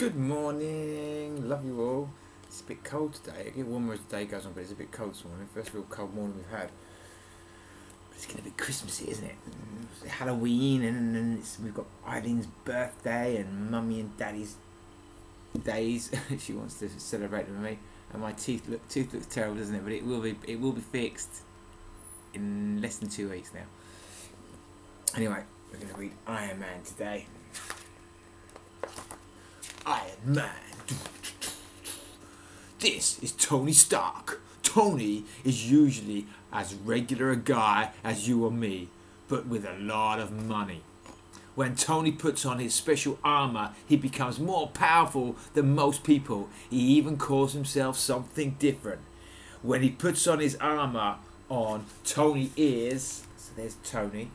Good morning, love you all. It's a bit cold today. It gets warmer as the day goes on, but it's a bit cold this morning. First real cold morning we've had. But it's getting a bit Christmassy, isn't it? It's Halloween, and we've got Eileen's birthday and Mummy and Daddy's days. She wants to celebrate with me, and my tooth looks terrible, doesn't it? But it will be fixed in less than 2 weeks now. Anyway, we're going to read Iron Man today. Iron Man. This is Tony Stark. Tony is usually as regular a guy as you or me, but with a lot of money. When Tony puts on his special armor, he becomes more powerful than most people. He even calls himself something different. When he puts on his armor on, Tony is, so there's Tony,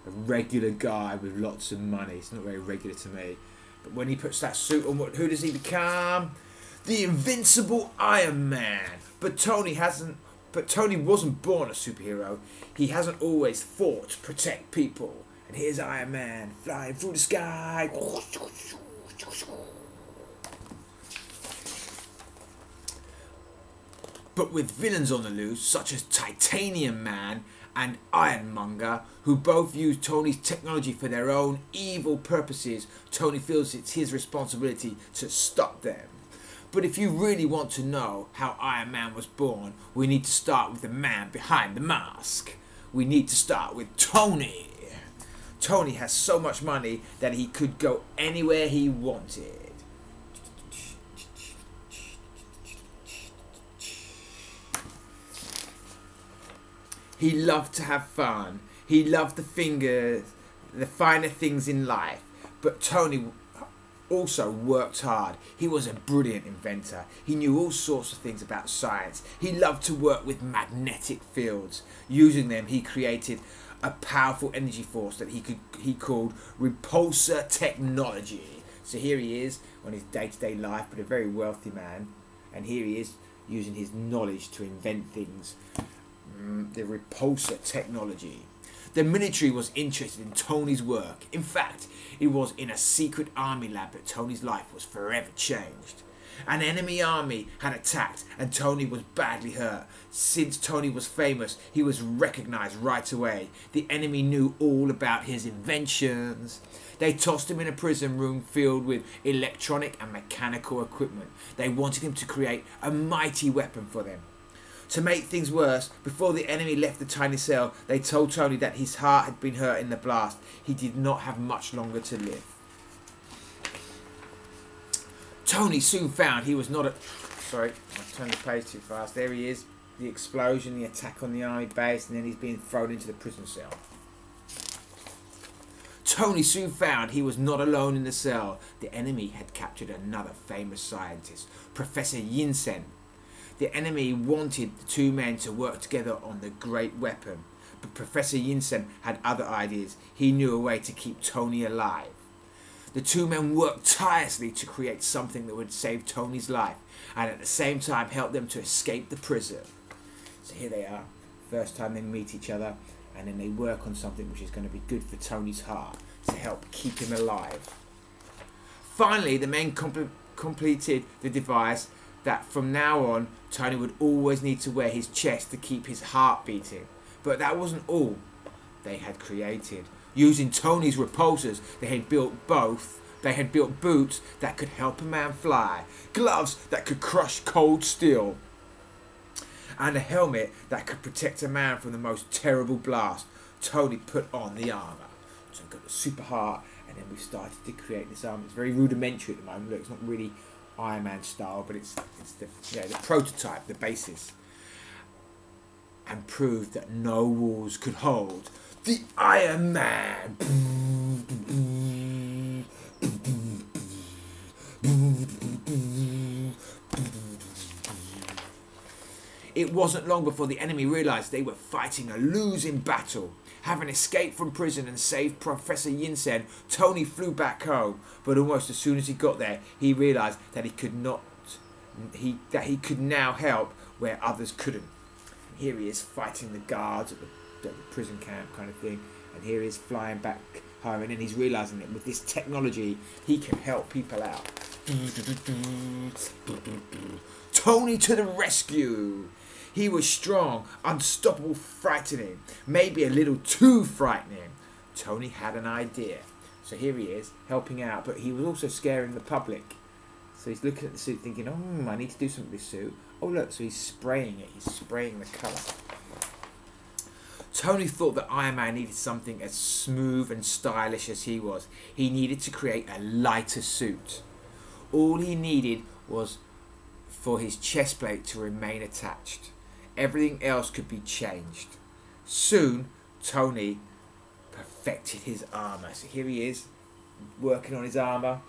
a regular guy with lots of money. It's not very regular to me. But when he puts that suit on, who does he become? The invincible Iron Man. But Tony wasn't born a superhero. He hasn't always fought to protect people. And here's Iron Man flying through the sky. But with villains on the loose, such as Titanium Man and Ironmonger, who both use Tony's technology for their own evil purposes, Tony feels it's his responsibility to stop them. But if you really want to know how Iron Man was born, we need to start with the man behind the mask. We need to start with Tony. Tony has so much money that he could go anywhere he wanted. He loved to have fun. He loved the finer things in life. But Tony also worked hard. He was a brilliant inventor. He knew all sorts of things about science. He loved to work with magnetic fields. Using them, he created a powerful energy force that he called repulsor technology. So here he is on his day-to-day life, but a very wealthy man. And here he is using his knowledge to invent things. The repulsor technology. The military was interested in Tony's work. In fact, it was in a secret army lab that Tony's life was forever changed. An enemy army had attacked and Tony was badly hurt. Since Tony was famous, he was recognized right away. The enemy knew all about his inventions. They tossed him in a prison room filled with electronic and mechanical equipment. They wanted him to create a mighty weapon for them. To make things worse, before the enemy left the tiny cell, they told Tony that his heart had been hurt in the blast. He did not have much longer to live. Tony soon found he was not a... Sorry, I turned the page too fast. There he is. The explosion, the attack on the army base, and then he's being thrown into the prison cell. Tony soon found he was not alone in the cell. The enemy had captured another famous scientist, Professor Yinsen. The enemy wanted the two men to work together on the great weapon, but Professor Yinsen had other ideas. He knew a way to keep Tony alive. The two men worked tirelessly to create something that would save Tony's life and at the same time help them to escape the prison. So here they are, first time they meet each other, and then they work on something which is going to be good for Tony's heart to help keep him alive. Finally, the men completed the device that from now on, Tony would always need to wear his chest to keep his heart beating. But that wasn't all they had created. Using Tony's repulsors, they had built boots that could help a man fly, gloves that could crush cold steel, and a helmet that could protect a man from the most terrible blast. Tony put on the armour. So got the super heart, and then we started to create this armour. It's very rudimentary at the moment. Look, it's not really Iron Man style, but it's the prototype, the basis, and proved that no walls could hold the Iron Man. It wasn't long before the enemy realised they were fighting a losing battle. Having escaped from prison and saved Professor Yinsen, Tony flew back home. But almost as soon as he got there, he realised that he could now help where others couldn't. And here he is fighting the guards at the prison camp kind of thing. And here he is flying back home, and then he's realising that with this technology he can help people out. Tony to the rescue! He was strong, unstoppable, frightening, maybe a little too frightening. Tony had an idea. So here he is, helping out, but he was also scaring the public. So he's looking at the suit thinking, I need to do something with this suit. Oh look, so he's spraying it. He's spraying the colour. Tony thought that Iron Man needed something as smooth and stylish as he was. He needed to create a lighter suit. All he needed was for his chest plate to remain attached. Everything else could be changed. Soon, Tony perfected his armour. So here he is, working on his armour.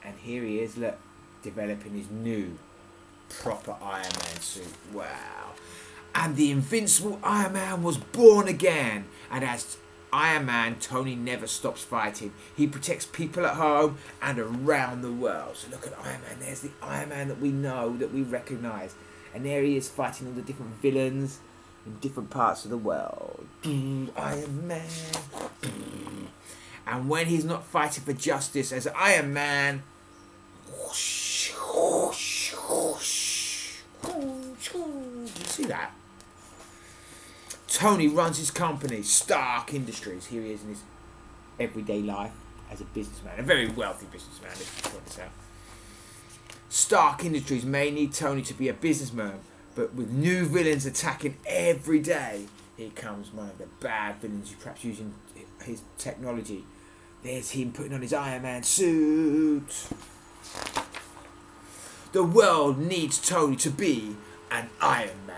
And here he is, look, developing his new proper Iron Man suit. Wow. And the invincible Iron Man was born again. And as Iron Man, Tony never stops fighting. He protects people at home and around the world. So look at Iron Man. There's the Iron Man that we know, that we recognise. And there he is fighting all the different villains in different parts of the world. Iron Man. And when he's not fighting for justice as Iron Man, whoosh, whoosh, whoosh, whoosh, whoosh. You see that? Tony runs his company, Stark Industries. Here he is in his everyday life as a businessman, a very wealthy businessman, let's point this out. Stark Industries may need Tony to be a businessman, but with new villains attacking every day, here comes one of the bad villains, perhaps using his technology. There's him putting on his Iron Man suit. The world needs Tony to be an Iron Man.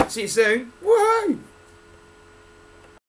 See you soon. Woohoo!